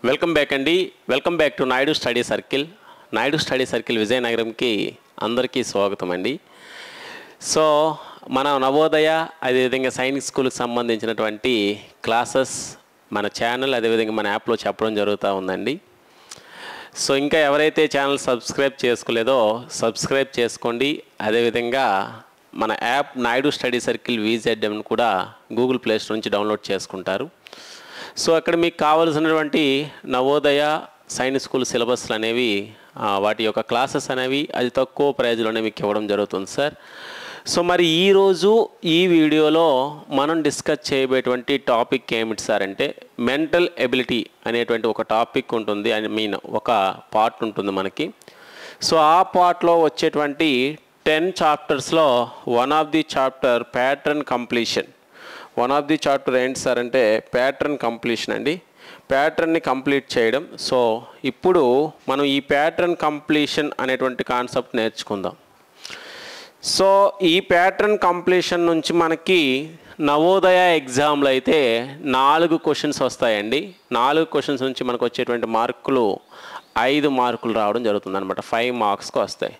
Welcome back అండి. Welcome back to Naidu study circle. Naidu study circle విజయనగరంకి అందరికీ స్వాగతం అండి. సో మన నవోదయ అదేవిధంగా సైనిక్ స్కూల్కి సంబంధించినటువంటి క్లాసెస్ మన ఛానల్ అదేవిధంగా మన యాప్లో చెప్పడం జరుగుతూ ఉందండి. సో ఇంకా ఎవరైతే ఛానల్ సబ్స్క్రైబ్ చేసుకోలేదో సబ్స్క్రైబ్ చేసుకోండి. అదేవిధంగా మన app Naidu study circle VZM కూడా గూగుల్ ప్లే స్టోర్ నుంచి డౌన్లోడ్ చేసుకుంటారు. సో అక్కడ మీకు కావాల్సినటువంటి నవోదయ సైనిక్ స్కూల్ సిలబస్లు అనేవి వాటి యొక్క క్లాసెస్ అనేవి అది తక్కువ ప్రైజ్లోనే మీకు ఇవ్వడం జరుగుతుంది సార్. సో మరి ఈరోజు ఈ వీడియోలో మనం డిస్కస్ చేయబోయేటువంటి టాపిక్ ఏమిటి సార్ అంటే మెంటల్ ఎబిలిటీ అనేటువంటి ఒక టాపిక్ ఉంటుంది. ఒక పార్ట్ ఉంటుంది మనకి. సో ఆ పార్ట్లో వచ్చేటువంటి 10 చాప్టర్స్లో one of the chapter pattern completion. One of the chapter ఏంటి సార్ అంటే ప్యాటర్న్ కంప్లీషన్ అండి. ప్యాటర్న్ని కంప్లీట్ చేయడం. సో ఇప్పుడు మనం ఈ ప్యాటర్న్ కంప్లీషన్ అనేటువంటి కాన్సెప్ట్ నేర్చుకుందాం. సో ఈ ప్యాటర్న్ కంప్లీషన్ నుంచి మనకి నవోదయ ఎగ్జామ్లో అయితే 4 క్వశ్చన్స్ వస్తాయండి. 4 క్వశ్చన్స్ నుంచి మనకు వచ్చేటువంటి మార్కులు 5 మార్కులు రావడం జరుగుతుంది అనమాట. 5 మార్క్స్కి వస్తాయి.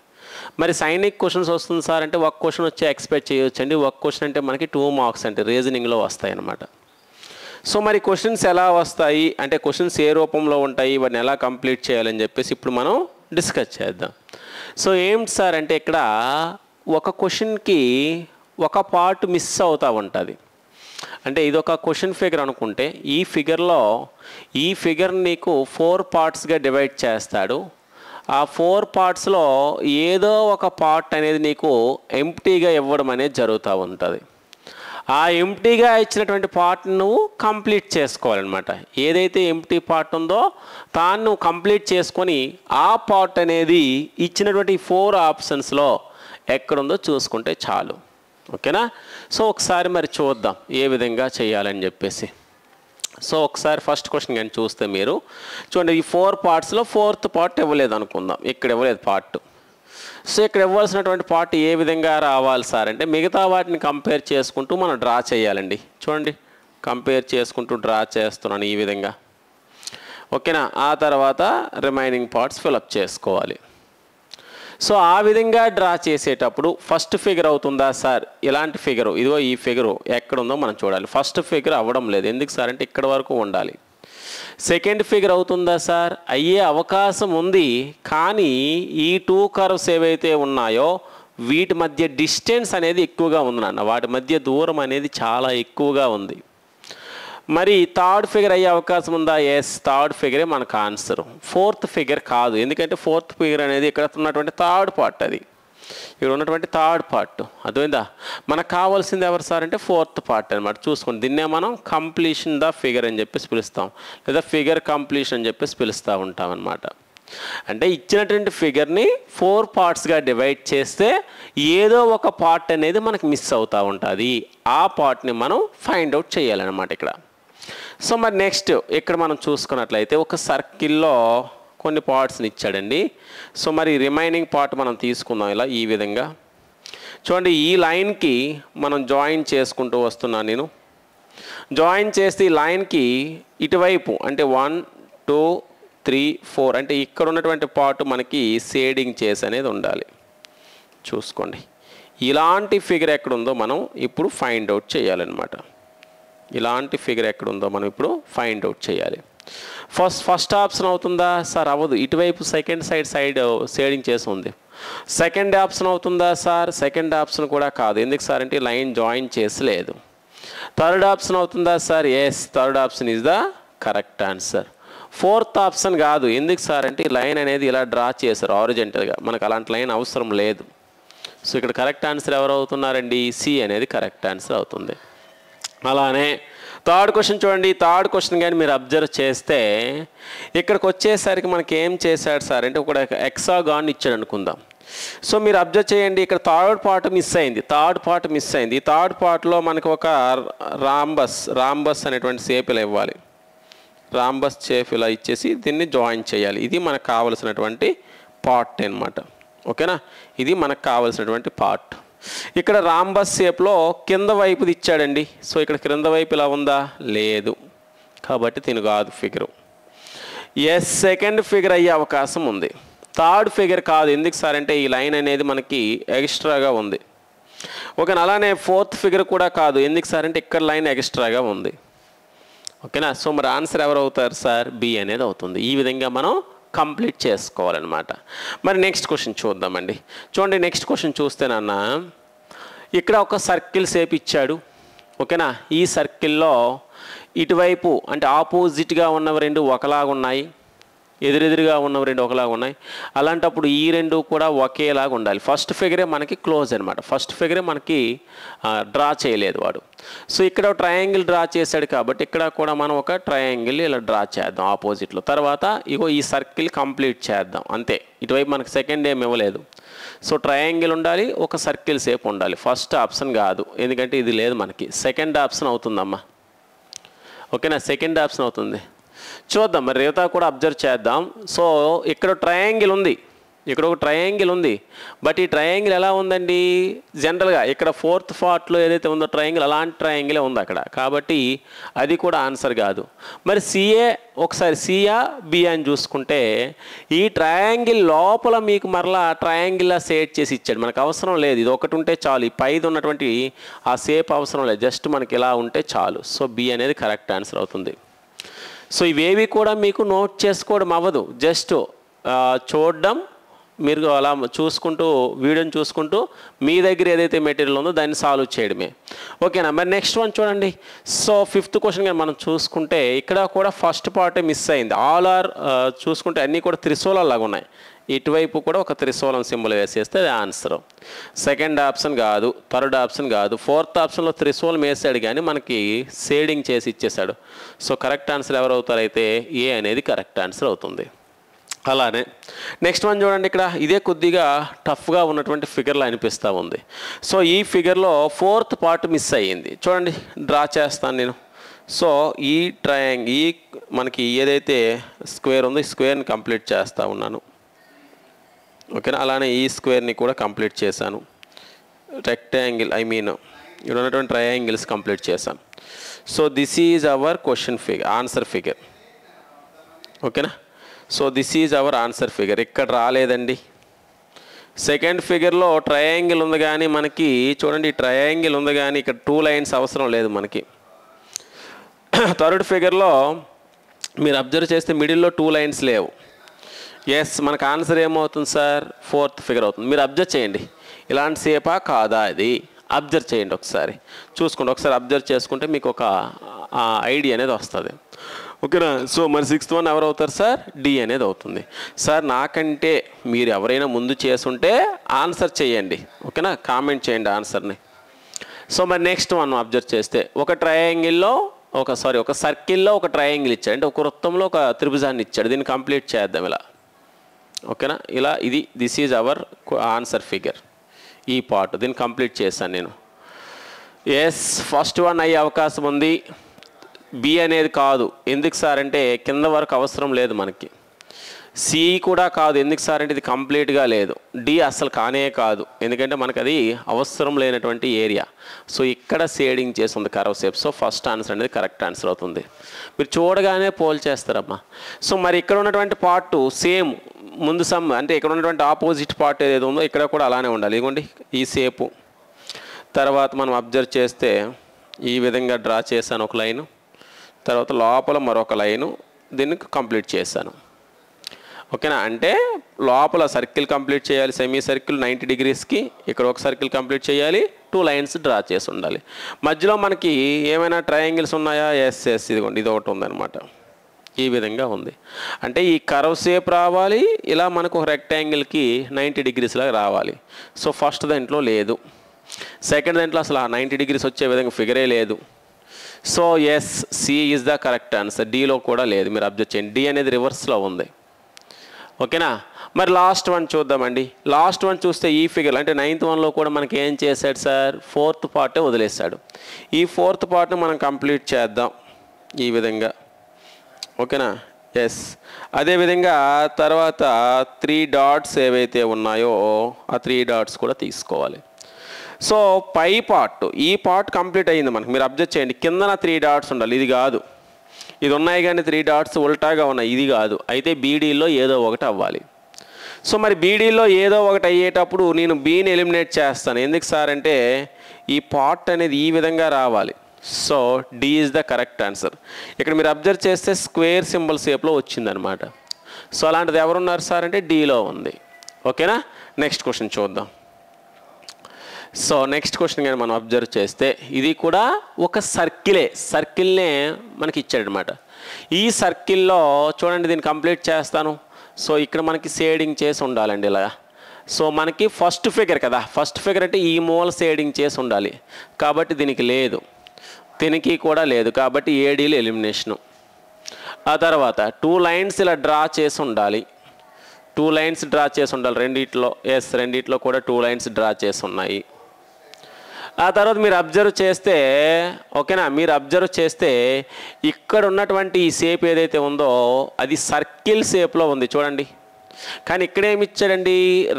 మరి సైనిక్ క్వశ్చన్స్ వస్తుంది సార్ అంటే ఒక క్వశ్చన్ వచ్చి ఎక్స్పెక్ట్ చేయొచ్చండి. ఒక క్వశ్చన్ అంటే మనకి 2 మార్క్స్ అంటే రీజనింగ్లో వస్తాయి అన్నమాట. సో మరి క్వశ్చన్స్ ఎలా వస్తాయి అంటే క్వశ్చన్స్ ఏ రూపంలో ఉంటాయి, వాటిని ఎలా కంప్లీట్ చేయాలని చెప్పేసి ఇప్పుడు మనం డిస్కస్ చేద్దాం. సో ఏంటి సార్ అంటే ఇక్కడ ఒక క్వశ్చన్కి ఒక పార్ట్ మిస్ అవుతూ ఉంటుంది. అంటే ఇదొక క్వశ్చన్ ఫిగర్ అనుకుంటే ఈ ఫిగర్ నీకు 4 పార్ట్స్గా డివైడ్ చేస్తాడు. ఆ 4 పార్ట్స్లో ఏదో ఒక పార్ట్ అనేది నీకు ఎంప్టీగా ఇవ్వడం అనేది జరుగుతూ ఉంటుంది. ఆ ఎంప్టీగా ఇచ్చినటువంటి పార్ట్ నువ్వు కంప్లీట్ చేసుకోవాలన్నమాట. ఏదైతే ఎంప్టీ పార్ట్ ఉందో తాను నువ్వు కంప్లీట్ చేసుకొని ఆ పార్ట్ అనేది ఇచ్చినటువంటి 4 ఆప్షన్స్లో ఎక్కడుందో చూసుకుంటే చాలు. ఓకేనా? సో ఒకసారి మరి చూద్దాం ఏ విధంగా చేయాలని చెప్పేసి. సో ఒకసారి ఫస్ట్ క్వశ్చన్ కానీ చూస్తే మీరు చూడండి, ఈ 4 పార్ట్స్లో 4th పార్ట్ ఇవ్వలేదు అనుకుందాం. ఇక్కడ ఇవ్వలేదు పార్ట్. సో ఇక్కడ ఇవ్వాల్సినటువంటి పార్ట్ ఏ విధంగా రావాలి సార్ అంటే మిగతా వాటిని కంపేర్ చేసుకుంటూ మనం డ్రా చేయాలండి. చూడండి, కంపేర్ చేసుకుంటూ డ్రా చేస్తున్నాను ఈ విధంగా. ఓకేనా? ఆ తర్వాత రిమైనింగ్ పార్ట్స్ ఫిలప్ చేసుకోవాలి. సో ఆ విధంగా డ్రా చేసేటప్పుడు ఫస్ట్ ఫిగర్ అవుతుందా సార్? ఇలాంటి ఫిగరు ఇదిగో ఈ ఫిగరు ఎక్కడుందో మనం చూడాలి. ఫస్ట్ ఫిగర్ అవ్వడం లేదు. ఎందుకు సార్ అంటే ఇక్కడ వరకు ఉండాలి. సెకండ్ ఫిగర్ అవుతుందా సార్? అయ్యే అవకాశం ఉంది. కానీ ఈ 2 కర్వ్స్ ఏవైతే ఉన్నాయో వీటి మధ్య డిస్టెన్స్ అనేది ఎక్కువగా ఉంది నాన్న. వాటి మధ్య దూరం అనేది చాలా ఎక్కువగా ఉంది. మరి థర్డ్ ఫిగర్ అయ్యే అవకాశం ఉందా? ఎస్, థర్డ్ ఫిగరే మనకు ఆన్సర్. 4th ఫిగర్ కాదు. ఎందుకంటే 4th ఫిగర్ అనేది ఇక్కడ ఉన్నటువంటి థర్డ్ పార్ట్. అది ఇక్కడ ఉన్నటువంటి థర్డ్ పార్ట్. అర్థమైందా? మనకు కావాల్సింది ఎవరు సార్ అంటే 4th పార్ట్ అనమాట. చూసుకోండి, దీన్నే మనం కంప్లీషన్ ద ఫిగర్ అని చెప్పేసి పిలుస్తాం, లేదా ఫిగర్ కంప్లీషన్ అని చెప్పేసి పిలుస్తూ ఉంటాం అనమాట. అంటే ఇచ్చినటువంటి ఫిగర్ని 4 పార్ట్స్గా డివైడ్ చేస్తే ఏదో ఒక పార్ట్ అనేది మనకు మిస్ అవుతూ ఉంటుంది. ఆ పార్ట్ని మనం ఫైండ్ అవుట్ చేయాలన్నమాట ఇక్కడ. సో మరి నెక్స్ట్ ఇక్కడ మనం చూసుకున్నట్లయితే ఒక సర్కిల్లో కొన్ని పార్ట్స్ని ఇచ్చాడండి. సో మరి రిమైనింగ్ పార్ట్ మనం తీసుకుందాం ఇలా ఈ విధంగా. చూడండి, ఈ లైన్కి మనం జాయిన్ చేసుకుంటూ వస్తున్నాను నేను. జాయిన్ చేస్తే ఈ లైన్కి ఇటువైపు అంటే 1 2 3 4 అంటే ఇక్కడ ఉన్నటువంటి పార్ట్ మనకి షేడింగ్ చేసి అనేది ఉండాలి. చూసుకోండి, ఇలాంటి ఫిగర్ ఎక్కడుందో మనం ఇప్పుడు ఫైండ్ అవుట్ చేయాలన్నమాట. ఇలాంటి ఫిగర్ ఎక్కడుందో మనం ఇప్పుడు ఫైండ్ అవుట్ చేయాలి. ఫస్ట్ ఆప్షన్ అవుతుందా సార్? అవ్వదు. ఇటువైపు సెకండ్ సైడ్ షేడింగ్ చేసి ఉంది. సెకండ్ ఆప్షన్ అవుతుందా సార్? సెకండ్ ఆప్షన్ కూడా కాదు. ఎందుకు సార్ అంటే లైన్ జాయిన్ చేసలేదు. థర్డ్ ఆప్షన్ అవుతుందా sir? Yes, third option is the correct answer. 4th option కాదు. ఎందుకు సార్ అంటే లైన్ అనేది ఇలా డ్రా చేశారు హారిజంటల్గా. మనకు అలాంటి లైన్ అవసరం లేదు. సో ఇక్కడ కరెక్ట్ ఆన్సర్ ఎవరు అవుతున్నారండి? సి అనేది కరెక్ట్ ఆన్సర్ అవుతుంది. అలానే థర్డ్ క్వశ్చన్ చూడండి. థర్డ్ క్వశ్చన్ కానీ మీరు అబ్జర్వ్ చేస్తే ఇక్కడికి వచ్చేసరికి మనకి ఏం చేశాడు సార్ అంటే ఒక హెక్సాగాన్ ఇచ్చాడు అనుకుందాం. సో మీరు అబ్జర్వ్ చేయండి, ఇక్కడ థర్డ్ పార్ట్ మిస్ అయింది. ఈ థర్డ్ పార్ట్లో మనకి ఒక రాంబస్ అనేటువంటి షేప్ ఇలా ఇవ్వాలి. రాంబస్ షేప్ ఇలా ఇచ్చేసి దీన్ని జాయిన్ చేయాలి. ఇది మనకు కావలసినటువంటి పార్ట్ అన్నమాట. ఓకేనా? ఇది మనకు కావలసినటువంటి పార్ట్. ఇక్కడ రాంబస్ షేప్లో కింద వైపుది ఇచ్చాడండి. సో ఇక్కడ క్రింద వైపు ఇలా ఉందా? లేదు. కాబట్టి దీని కాదు ఫిగరు. ఎస్ సెకండ్ ఫిగర్ అయ్యే అవకాశం ఉంది. థర్డ్ ఫిగర్ కాదు. ఎందుకు సార్ అంటే ఈ లైన్ అనేది మనకి ఎక్స్ట్రాగా ఉంది. ఓకేనా, అలానే ఫోర్త్ ఫిగర్ కూడా కాదు. ఎందుకు సార్ అంటే ఇక్కడ లైన్ ఎక్స్ట్రాగా ఉంది. ఓకేనా, సో మరి ఆన్సర్ ఎవరు అవుతారు సార్? బి అనేది అవుతుంది. ఈ విధంగా మనం కంప్లీట్ చేసుకోవాలన్నమాట. మరి నెక్స్ట్ క్వశ్చన్ చూద్దామండి. చూడండి, నెక్స్ట్ క్వశ్చన్ చూస్తేనన్నా ఇక్కడ ఒక సర్కిల్ షేప్ ఇచ్చాడు. ఓకేనా, ఈ సర్కిల్లో ఇటువైపు అంటే ఆపోజిట్గా ఉన్నవి రెండు ఒకలాగా ఉన్నాయి, ఎదురెదురుగా ఉన్నవి రెండు ఒకలాగా ఉన్నాయి. అలాంటప్పుడు ఈ రెండు కూడా ఒకేలాగా ఉండాలి. ఫస్ట్ ఫిగరే మనకి క్లోజ్ అనమాట. ఫస్ట్ ఫిగరే మనకి డ్రా చేయలేదు వాడు. సో ఇక్కడ ట్రయాంగిల్ డ్రా చేశాడు కాబట్టి ఇక్కడ కూడా మనం ఒక ట్రయాంగిల్ ఇలా డ్రా చేద్దాం ఆపోజిట్లో. తర్వాత ఇగో ఈ సర్కిల్ కంప్లీట్ చేద్దాం అంతే. ఇటువైపు మనకి సెకండ్ ఏం ఇవ్వలేదు. సో ట్రయాంగిల్ ఉండాలి, ఒక సర్కిల్ షేప్ ఉండాలి. ఫస్ట్ ఆప్షన్ కాదు, ఎందుకంటే ఇది లేదు మనకి. సెకండ్ ఆప్షన్ అవుతుందమ్మా. ఓకేనా, సెకండ్ ఆప్షన్ అవుతుంది. చూద్దాం మరి రేవతా కూడా అబ్జర్వ్ చేద్దాం. సో ఇక్కడ ట్రయాంగిల్ ఉంది, ఇక్కడ ఒక ట్రయాంగిల్ ఉంది. బట్ ఈ ట్రయాంగిల్ ఎలా ఉందండి? జనరల్గా ఇక్కడ ఫోర్త్ పార్ట్లో ఏదైతే ఉందో ట్రయాంగిల్ అలాంటి ట్రయాంగిలే ఉంది అక్కడ. కాబట్టి అది కూడా ఆన్సర్ కాదు. మరి సిఏ ఒకసారి సియా బి అని చూసుకుంటే ఈ ట్రయాంగిల్ లోపల మీకు మరలా ట్రయాంగిల్లా షేడ్ చేసి ఇచ్చాడు. మనకు అవసరం లేదు, ఇది ఒకటి ఉంటే చాలు. ఈ పైది ఉన్నటువంటి ఆ షేప్ అవసరం లేదు, జస్ట్ మనకి ఇలా ఉంటే చాలు. సో బి అనేది కరెక్ట్ ఆన్సర్ అవుతుంది. సో ఇవేవి కూడా మీకు నోట్ చేసుకోవడం అవ్వదు, జస్ట్ చూడడం, మీరు అలా చూసుకుంటూ వీడియోని చూసుకుంటూ మీ దగ్గర ఏదైతే మెటీరియల్ ఉందో దాన్ని సాల్వ్ చేయడమే. ఓకేనా, మరి నెక్స్ట్ వన్ చూడండి. సో ఫిఫ్త్ క్వశ్చన్ కానీ మనం చూసుకుంటే ఇక్కడ కూడా ఫస్ట్ పార్టే మిస్ అయింది. ఆల్ ఆర్ చూసుకుంటే అన్నీ కూడా త్రిశూలాలు లాగా ఉన్నాయి. ఇటువైపు కూడా ఒక త్రిశూలం సింబల్ వేసేస్తే అది ఆన్సర్. సెకండ్ ఆప్షన్ కాదు, థర్డ్ ఆప్షన్ కాదు, ఫోర్త్ ఆప్షన్లో త్రిశూలం వేసాడు కానీ మనకి షేడింగ్ చేసి ఇచ్చేసాడు. సో కరెక్ట్ ఆన్సర్ ఎవరు అవుతారైతే ఏ అనేది కరెక్ట్ ఆన్సర్ అవుతుంది. అలానే నెక్స్ట్ వన్ చూడండి. ఇక్కడ ఇదే కొద్దిగా టఫ్గా ఉన్నటువంటి ఫిగర్లో అనిపిస్తూ ఉంది. సో ఈ ఫిగర్లో ఫోర్త్ పార్ట్ మిస్ అయ్యింది. చూడండి, డ్రా చేస్తాను నేను. సో ఈ ఈ మనకి ఏదైతే స్క్వేర్ ఉందో ఈ స్క్వేర్ని కంప్లీట్ చేస్తూ ఉన్నాను. ఓకేనా, అలానే ఈ స్క్వేర్ని కూడా కంప్లీట్ చేశాను. రెక్టాంగిల్ ఇక్కడ ఉన్నటువంటి ట్రయాంగిల్స్ కంప్లీట్ చేశాను. So this is our question figure, answer figure. ఓకేనా, so this is our answer figure. ఇక్కడ రాలేదండి. సెకండ్ ఫిగర్లో ట్రయాంగిల్ ఉంది కానీ మనకి చూడండి ట్రయాంగిల్ ఉంది కానీ ఇక్కడ 2 లైన్స్ అవసరం లేదు మనకి. థర్డ్ ఫిగర్లో మీరు అబ్జర్వ్ చేస్తే మిడిల్లో 2 లైన్స్ లేవు. ఎస్, మనకు ఆన్సర్ ఏమవుతుంది సార్? ఫోర్త్ ఫిగర్ అవుతుంది. మీరు అబ్జర్వ్ చేయండి, ఇలాంటి సేపా కాదా అది అబ్జర్వ్ చేయండి ఒకసారి, చూసుకోండి. ఒకసారి అబ్జర్వ్ చేసుకుంటే మీకు ఒక ఐడియా అనేది వస్తుంది. ఓకేనా, సో మరి సిక్స్త్ వన్ ఎవరు అవుతారు సార్? డి అనేది అవుతుంది. సార్ నాకంటే మీరు ఎవరైనా ముందు చేసుంటే ఆన్సర్ చేయండి. ఓకేనా, కామెంట్ చేయండి ఆన్సర్ని. సో మరి నెక్స్ట్ వన్ అబ్జర్వ్ చేస్తే ఒక ట్రయాంగిల్లో ఒక సర్కిల్లో ఒక ట్రయాంగిల్ ఇచ్చాడు, అంటే ఒక వృత్తంలో ఒక త్రిభుజాన్ని ఇచ్చాడు. దీన్ని కంప్లీట్ చేద్దాం ఇలా. ఓకేనా, ఇలా this is our answer figure. ఈ పార్ట్ దీన్ని కంప్లీట్ చేశాను నేను. ఎస్, ఫస్ట్ వన్ అయ్యే అవకాశం ఉంది. బి అనేది కాదు. ఎందుకు సార్ అంటే కింద వరకు అవసరం లేదు మనకి. సి కూడా కాదు. ఎందుకు సార్ అంటే ఇది కంప్లీట్గా లేదు. డి అసలు కానే కాదు, ఎందుకంటే మనకు అది అవసరం లేనటువంటి ఏరియా. సో ఇక్కడ షేడింగ్ చేసి ఉంది curve shape. So first answer అనేది కరెక్ట్ ఆన్సర్ అవుతుంది. మీరు చూడగానే పోల్ చేస్తారమ్మా. సో మరి ఇక్కడ ఉన్నటువంటి పార్ట్ సేమ్ ముందు అంటే ఇక్కడ ఉన్నటువంటి ఆపోజిట్ పార్ట్ ఏదైతే ఉందో ఇక్కడ కూడా అలానే ఉండాలి. ఇదిగోండి ఈ షేపు. తర్వాత మనం అబ్జర్వ్ చేస్తే ఈ విధంగా డ్రా చేశాను ఒక లైను, తర్వాత లోపల మరొక లైను, దీన్ని కంప్లీట్ చేశాను. ఓకేనా, అంటే లోపల సర్కిల్ కంప్లీట్ చేయాలి, సెమీ సర్కిల్ 90 డిగ్రీస్కి. ఇక్కడ ఒక సర్కిల్ కంప్లీట్ చేయాలి, 2 లైన్స్ డ్రా చేసి ఉండాలి. మధ్యలో మనకి ఏమైనా ట్రయాంగిల్స్ ఉన్నాయా? ఎస్, ఇదిగోండి ఇది ఒకటి ఉందన్నమాట. ఈ విధంగా ఉంది. అంటే ఈ కర్వ్ షేప్ రావాలి, ఇలా మనకు ఒక రెక్టాంగిల్కి 90 డిగ్రీస్ లాగా రావాలి. సో ఫస్ట్ దాంట్లో లేదు, సెకండ్ దాంట్లో అసలు 90 డిగ్రీస్ వచ్చే విధంగా ఫిగరే లేదు. So yes, C is the correct answer. డిలో కూడా లేదు, మీరు అబ్జర్వ్ చేయండి. డి అనేది రివర్స్లో ఉంది. ఓకేనా, మరి లాస్ట్ వన్ చూద్దామండి. లాస్ట్ వన్ చూస్తే ఈ ఫిగర్ అంటే 9th వన్లో కూడా మనకి ఏం చేశాడు సార్? ఫోర్త్ పార్టే వదిలేశాడు. ఈ ఫోర్త్ పార్ట్ని మనం కంప్లీట్ చేద్దాం ఈ విధంగా. ఓకేనా, ఎస్. అదేవిధంగా తర్వాత 3 డాట్స్ ఏవైతే ఉన్నాయో ఆ 3 డాట్స్ కూడా తీసుకోవాలి. సో పై పార్ట్, ఈ పార్ట్ కంప్లీట్ అయ్యింది మనకి. మీరు అబ్జర్వ్ చేయండి, కిందన 3 డాట్స్ ఉండాలి, ఇది కాదు. ఇది ఉన్నాయి కానీ 3 డాట్స్ ఉల్టాగా ఉన్నాయి, ఇది కాదు. అయితే బీడీలో ఏదో ఒకటి అవ్వాలి. సో మరి బీడీలో ఏదో ఒకటి అయ్యేటప్పుడు నేను బీని ఎలిమినేట్ చేస్తాను. ఎందుకు సార్ అంటే ఈ పార్ట్ అనేది ఈ విధంగా రావాలి. So D is the correct answer. ఇక్కడ మీరు అబ్జర్వ్ చేస్తే స్క్వేర్ సింబల్ షేప్లో వచ్చిందనమాట. సో అలాంటిది ఎవరున్నారు సార్ అంటే డీలో ఉంది. ఓకేనా, నెక్స్ట్ క్వశ్చన్ చూద్దాం. సో నెక్స్ట్ క్వశ్చన్ కానీ మనం అబ్జర్వ్ చేస్తే ఇది కూడా ఒక సర్కిల్నే మనకి ఇచ్చాడనమాట. ఈ సర్కిల్లో చూడండి, దీన్ని కంప్లీట్ చేస్తాను. సో ఇక్కడ మనకి షేడింగ్ చేసి ఉండాలండి ఇలా. సో మనకి ఫస్ట్ ఫిగర్ కదా, ఫస్ట్ ఫిగర్ అంటే ఈ మూల షేడింగ్ చేసి ఉండాలి. కాబట్టి దీనికి లేదు, దీనికి కూడా లేదు. కాబట్టి ఏడీలు ఎలిమినేషను. ఆ తర్వాత 2 లైన్స్ ఇలా డ్రా చేసి ఉండాలి. 2 లైన్స్ డ్రా చేసి ఉండాలి రెండిట్లో. రెండిట్లో కూడా 2 లైన్స్ డ్రా చేసి ఉన్నాయి. ఆ తర్వాత మీరు అబ్జర్వ్ చేస్తే, ఓకేనా, మీరు అబ్జర్వ్ చేస్తే ఇక్కడ ఉన్నటువంటి ఈ షేప్ ఏదైతే ఉందో అది సర్కిల్ షేప్లో ఉంది చూడండి. కానీ ఇక్కడ ఏమి ఇచ్చాడండి,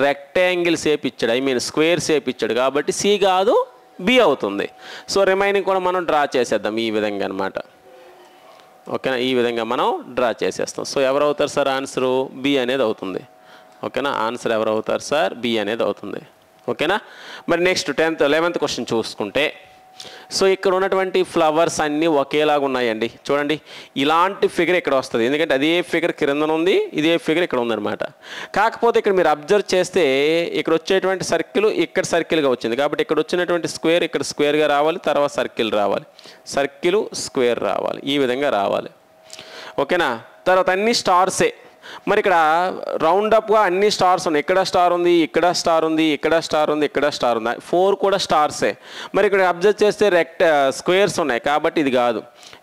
రెక్టాంగిల్ షేప్ ఇచ్చాడు, ఐ మీన్ స్క్వేర్ షేప్ ఇచ్చాడు. కాబట్టి సి కాదు, బి అవుతుంది. సో రిమైనింగ్ కూడా మనం డ్రా చేసేద్దాం ఈ విధంగా అనమాట. ఓకేనా, ఈ విధంగా మనం డ్రా చేసేస్తాం. సో ఎవరు అవుతారు సార్ ఆన్సరు? బి అనేది అవుతుంది. ఓకేనా, ఆన్సర్ ఎవరు అవుతారు సార్? బి అనేది అవుతుంది. ఓకేనా, మరి నెక్స్ట్ 11th క్వశ్చన్ చూసుకుంటే, సో ఇక్కడ ఉన్నటువంటి ఫ్లవర్స్ అన్నీ ఒకేలాగా ఉన్నాయండి. చూడండి, ఇలాంటి ఫిగర్ ఇక్కడ వస్తుంది, ఎందుకంటే అదే ఫిగర్ కింద ఉంది, ఇదే ఫిగర్ ఇక్కడ ఉందన్నమాట. కాకపోతే ఇక్కడ మీరు అబ్జర్వ్ చేస్తే ఇక్కడ వచ్చేటువంటి సర్కిల్ ఇక్కడ సర్కిల్గా వచ్చింది. కాబట్టి ఇక్కడ వచ్చినటువంటి స్క్వేర్ ఇక్కడ స్క్వేర్గా రావాలి, తర్వాత సర్కిల్ రావాలి, సర్కిల్ స్క్వేర్ రావాలి, ఈ విధంగా రావాలి. ఓకేనా, తర్వాత అన్ని స్టార్సే. మరి ఇక్కడ రౌండప్గా అన్ని స్టార్స్ ఉన్నాయి. ఇక్కడ స్టార్ ఉంది, ఇక్కడ స్టార్ ఉంది, ఇక్కడ స్టార్ ఉంది, ఇక్కడ స్టార్ ఉంది, 4 కూడా స్టార్సే. మరి ఇక్కడ అబ్జర్వ్ చేస్తే స్క్వేర్స్ ఉన్నాయి, కాబట్టి ఇది కాదు.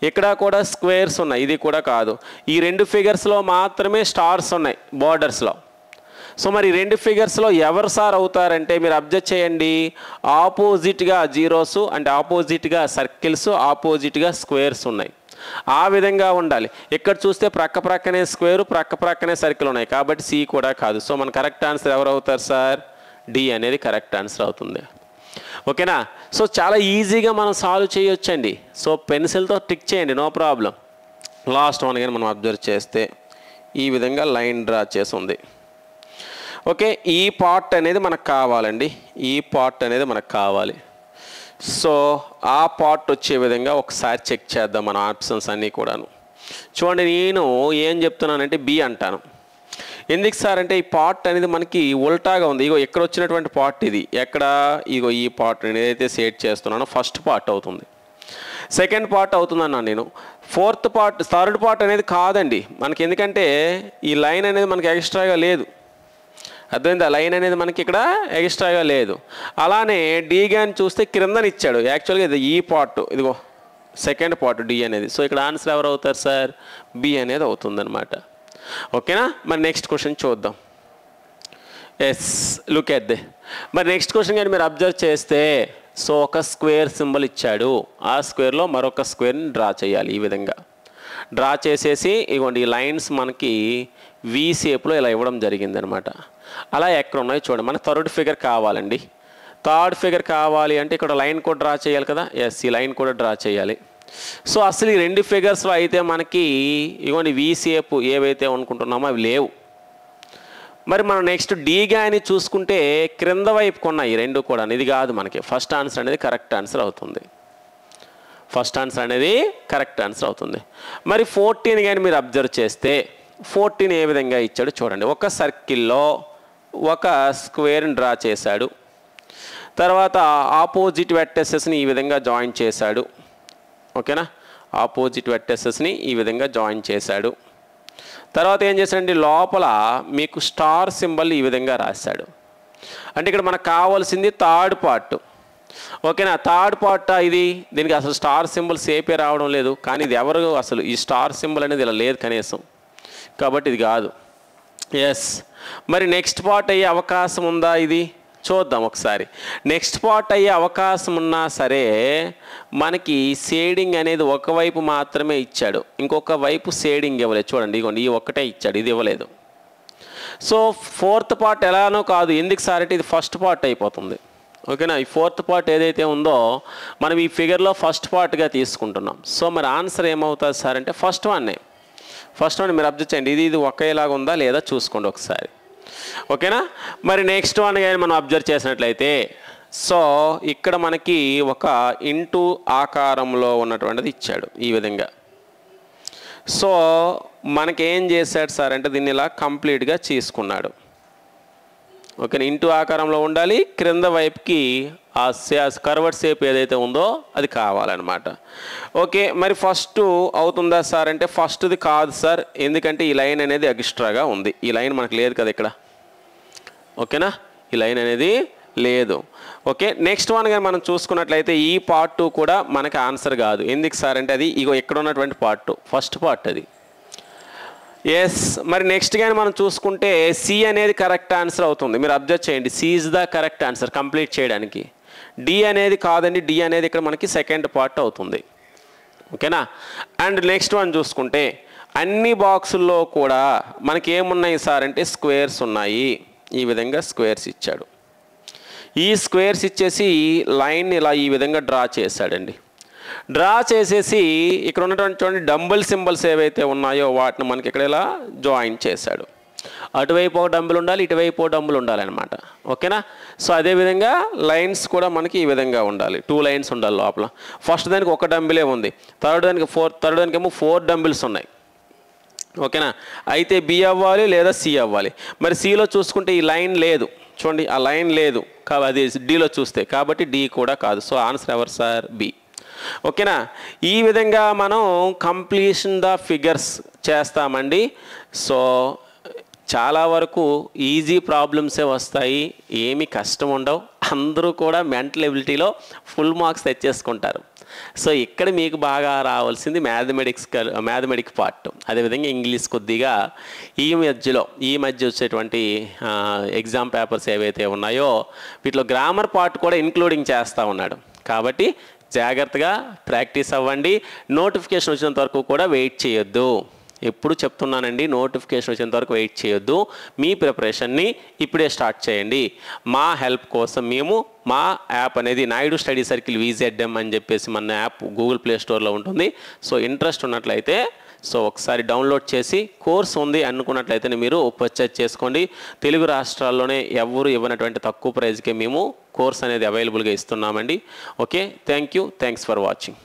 ఇక్కడ కూడా స్క్వేర్స్ ఉన్నాయి, ఇది కూడా కాదు. ఈ 2 ఫిగర్స్లో మాత్రమే స్టార్స్ ఉన్నాయి బార్డర్స్లో. సో మరి 2 ఫిగర్స్లో ఎవరు సార్ అవుతారంటే మీరు అబ్జర్వ్ చేయండి, ఆపోజిట్గా జీరోస్ అంటే ఆపోజిట్గా సర్కిల్స్, ఆపోజిట్గా స్క్వేర్స్ ఉన్నాయి. ఆ విధంగా ఉండాలి. ఇక్కడ చూస్తే ప్రక్కనే స్క్వేరు, ప్రక్కనే సర్కిల్ ఉన్నాయి. కాబట్టి సి కూడా కాదు. సో మన కరెక్ట్ ఆన్సర్ ఎవరు అవుతారు సార్? డి అనేది కరెక్ట్ ఆన్సర్ అవుతుంది. ఓకేనా, సో చాలా ఈజీగా మనం సాల్వ్ చేయొచ్చండి. సో పెన్సిల్తో టిక్ చేయండి, నో ప్రాబ్లం. లాస్ట్ వన్ కానీ మనం అబ్జర్వ్ చేస్తే ఈ విధంగా లైన్ డ్రా చేసి ఉంది. ఓకే, ఈ పార్ట్ అనేది మనకు కావాలండి, ఈ పార్ట్ అనేది మనకు కావాలి. సో ఆ పార్ట్ వచ్చే విధంగా ఒకసారి చెక్ చేద్దాం మన ఆప్షన్స్ అన్నీ కూడాను. చూడండి, నేను ఏం చెప్తున్నానంటే బి అంటాను. ఎందుకు సార్ అంటే ఈ పార్ట్ అనేది మనకి ఉల్టాగా ఉంది. ఇగో ఇక్కడ వచ్చినటువంటి పార్ట్ ఇది, ఎక్కడ ఇగో ఈ పార్ట్ నేను ఏదైతే సెట్ చేస్తున్నానో ఫస్ట్ పార్ట్ అవుతుంది, సెకండ్ పార్ట్ అవుతుందన్నాను నేను. థర్డ్ పార్ట్ అనేది కాదండి మనకి, ఎందుకంటే ఈ లైన్ అనేది మనకి ఎక్స్ట్రాగా లేదు. అర్థమైంది, ఆ లైన్ అనేది మనకి ఇక్కడ ఎక్స్ట్రాగా లేదు. అలానే డి గాని చూస్తే క్రిందని ఇచ్చాడు, యాక్చువల్గా ఇది ఈ పార్ట్, ఇదిగో సెకండ్ పార్ట్ డి అనేది. సో ఇక్కడ ఆన్సర్ ఎవరు అవుతారు సార్? బి అనేది అవుతుందన్నమాట. ఓకేనా, మరి నెక్స్ట్ క్వశ్చన్ చూద్దాం. Look at the. మరి నెక్స్ట్ క్వశ్చన్ కానీ మీరు అబ్జర్వ్ చేస్తే, సో ఒక స్క్వేర్ సింబల్ ఇచ్చాడు, ఆ స్క్వేర్లో మరొక స్క్వేర్ని డ్రా చేయాలి. ఈ విధంగా డ్రా చేసేసి ఇగోండి ఈ లైన్స్ మనకి వి షేప్లో ఇలా ఇవ్వడం జరిగిందనమాట. అలా ఎక్కడ ఉన్నాయో చూడండి. మనకు థర్డ్ ఫిగర్ కావాలండి. థర్డ్ ఫిగర్ కావాలి అంటే ఇక్కడ లైన్ కూడా డ్రా చేయాలి కదా. ఈ లైన్ కూడా డ్రా చేయాలి. సో అసలు ఈ 2 ఫిగర్స్లో అయితే మనకి ఇగోండి వి షేప్ ఏవైతే అనుకుంటున్నామో అవి లేవు. మరి మనం నెక్స్ట్ డి గాని చూసుకుంటే క్రింద వైపుకు ఉన్నాయి 2 కూడా, ఇది కాదు మనకి. ఫస్ట్ ఆన్సర్ అనేది కరెక్ట్ ఆన్సర్ అవుతుంది. ఫస్ట్ ఆన్సర్ అనేది కరెక్ట్ ఆన్సర్ అవుతుంది. మరి 14 కానీ మీరు అబ్జర్వ్ చేస్తే 14 ఏ విధంగా ఇచ్చాడు చూడండి. ఒక సర్కిల్లో ఒక స్క్వేర్ని డ్రా చేశాడు, తర్వాత ఆపోజిట్ వెర్టిసెస్ని ఈ విధంగా జాయిన్ చేశాడు. ఓకేనా, ఆపోజిట్ వెర్టిసెస్ని ఈ విధంగా జాయిన్ చేశాడు. తర్వాత ఏం చేశాడండి, లోపల మీకు స్టార్ సింబల్ ఈ విధంగా రాశాడు. అంటే ఇక్కడ మనకు కావాల్సింది థర్డ్ పార్ట్. ఓకేనా, థర్డ్ పార్ట్ ఇది. దీనికి అసలు స్టార్ సింబల్ సేపే రావడం లేదు. కానీ ఇది ఎవరు అసలు ఈ స్టార్ సింబల్ అనేది ఇలా లేదు కనీసం, కాబట్టి ఇది కాదు. మరి నెక్స్ట్ పార్ట్ అయ్యే అవకాశం ఉందా? ఇది చూద్దాం ఒకసారి. నెక్స్ట్ పార్ట్ అయ్యే అవకాశం ఉన్నా సరే మనకి షేడింగ్ అనేది ఒకవైపు మాత్రమే ఇచ్చాడు, ఇంకొక వైపు షేడింగ్ ఇవ్వలేదు. చూడండి, ఇగోండి ఈ ఒక్కటే ఇచ్చాడు, ఇది ఇవ్వలేదు. సో ఫోర్త్ పార్ట్ ఎలానో కాదు. ఎందుకు సార్ అంటే ఇది ఫస్ట్ పార్ట్ అయిపోతుంది. ఓకేనా. ఈ ఫోర్త్ పార్ట్ ఏదైతే ఉందో మనం ఈ ఫిగర్లో ఫస్ట్ పార్ట్గా తీసుకుంటున్నాం. సో మరి ఆన్సర్ ఏమవుతుంది సార్ అంటే ఫస్ట్ వన్ మీరు అబ్జర్వ్ చేయండి. ఇది ఒకేలాగా ఉందా లేదా చూసుకోండి ఒకసారి. ఓకేనా. మరి నెక్స్ట్ వన్ కానీ మనం అబ్జర్వ్ చేసినట్లయితే సో ఇక్కడ మనకి ఒక ఇంటూ ఆకారంలో ఉన్నటువంటిది ఇచ్చాడు ఈ విధంగా. సో మనకి ఏం చేశాడు సార్ అంటే దీన్ని ఇలా కంప్లీట్గా తీసుకున్నాడు. ఓకేనా. ఇంటూ ఆకారంలో ఉండాలి, క్రింద వైపుకి ఆ కర్వర్డ్ షేప్ ఏదైతే ఉందో అది కావాలన్నమాట. ఓకే. మరి ఫస్ట్ అవుతుందా సార్ అంటే ఫస్ట్ది కాదు సార్, ఎందుకంటే ఈ లైన్ అనేది ఎక్స్ట్రాగా ఉంది. ఈ లైన్ మనకు లేదు కదా ఇక్కడ. ఓకేనా. ఈ లైన్ అనేది లేదు. ఓకే. నెక్స్ట్ వన్ కానీ మనం చూసుకున్నట్లయితే ఈ పార్ట్ 2 కూడా మనకి ఆన్సర్ కాదు. ఎందుకు సార్ అంటే అది ఇగో ఇక్కడ ఉన్నటువంటి పార్ట్ 2 ఫస్ట్ పార్ట్ అది. ఎస్. మరి నెక్స్ట్ కానీ మనం చూసుకుంటే సి అనేది కరెక్ట్ ఆన్సర్ అవుతుంది. మీరు అబ్జర్వ్ చేయండి, C is the correct answer complete చేయడానికి. డి అనేది కాదండి, డి అనేది ఇక్కడ మనకి సెకండ్ పార్ట్ అవుతుంది. ఓకేనా. అండ్ నెక్స్ట్ వన్ చూసుకుంటే అన్ని బాక్సుల్లో కూడా మనకి ఏమున్నాయి సార్ అంటే స్క్వేర్స్ ఉన్నాయి. ఈ విధంగా స్క్వేర్స్ ఇచ్చాడు. ఈ స్క్వేర్స్ ఇచ్చేసి లైన్ ఇలా ఈ విధంగా డ్రా చేశాడండి. డ్రా చేసేసి ఇక్కడ ఉన్నటువంటి డంబుల్ సింబల్స్ ఏవైతే ఉన్నాయో వాటిని మనకి ఇక్కడ ఇలా జాయిన్ చేశాడు. అటువైపు ఒక డంబుల్ ఉండాలి, ఇటువైపు ఒక డంబుల్ ఉండాలన్నమాట. ఓకేనా. సో అదేవిధంగా లైన్స్ కూడా మనకి ఈ విధంగా ఉండాలి. 2 లైన్స్ ఉండాలి లోపల. ఫస్ట్ దానికి ఒక డంబులే ఉంది, థర్డ్ దానికేమో 4 డంబుల్స్ ఉన్నాయి. ఓకేనా. అయితే బి అవ్వాలి లేదా సి అవ్వాలి. మరి సిలో చూసుకుంటే ఈ లైన్ లేదు చూడండి, ఆ లైన్ లేదు అది డిలో చూస్తే, కాబట్టి డి కూడా కాదు. సో ఆన్సర్ ఎవరు సార్? బి. ఓకేనా. ఈ విధంగా మనం కంప్లీషన్ ద ఫిగర్స్ చేస్తామండి. సో చాలా వరకు ఈజీ ప్రాబ్లమ్సే వస్తాయి, ఏమీ కష్టం ఉండవు. అందరూ కూడా మెంటల్ ఎబిలిటీలో ఫుల్ మార్క్స్ తెచ్చేసుకుంటారు. సో ఇక్కడ మీకు బాగా రావాల్సింది మ్యాథమెటిక్స్ పార్ట్, అదేవిధంగా ఇంగ్లీష్ కొద్దిగా ఈ మధ్య వచ్చేటువంటి ఎగ్జామ్ పేపర్స్ ఏవైతే ఉన్నాయో వీటిలో గ్రామర్ పార్ట్ కూడా ఇంక్లూడింగ్ చేస్తూ ఉన్నాడు. కాబట్టి జాగ్రత్తగా ప్రాక్టీస్ అవ్వండి. నోటిఫికేషన్ వచ్చినంత వరకు కూడా వెయిట్ చేయొద్దు. ఎప్పుడు చెప్తున్నానండి, నోటిఫికేషన్ వచ్చేంత వరకు వెయిట్ చేయొద్దు. మీ ప్రిపరేషన్ని ఇప్పుడే స్టార్ట్ చేయండి. మా హెల్ప్ కోసం మేము మా యాప్ అనేది నాయుడు స్టడీ సర్కిల్ VZM అని చెప్పేసి మన యాప్ గూగుల్ ప్లే స్టోర్లో ఉంటుంది. సో ఇంట్రెస్ట్ ఉన్నట్లయితే సో ఒకసారి డౌన్లోడ్ చేసి కోర్స్ ఉంది అనుకున్నట్లయితే మీరు పర్చేజ్ చేసుకోండి. తెలుగు రాష్ట్రాల్లోనే ఎవరు ఇవ్వనటువంటి తక్కువ ప్రైజ్కే మేము కోర్స్ అనేది అవైలబుల్గా ఇస్తున్నామండి. Okay. Thank you. Thanks for watching.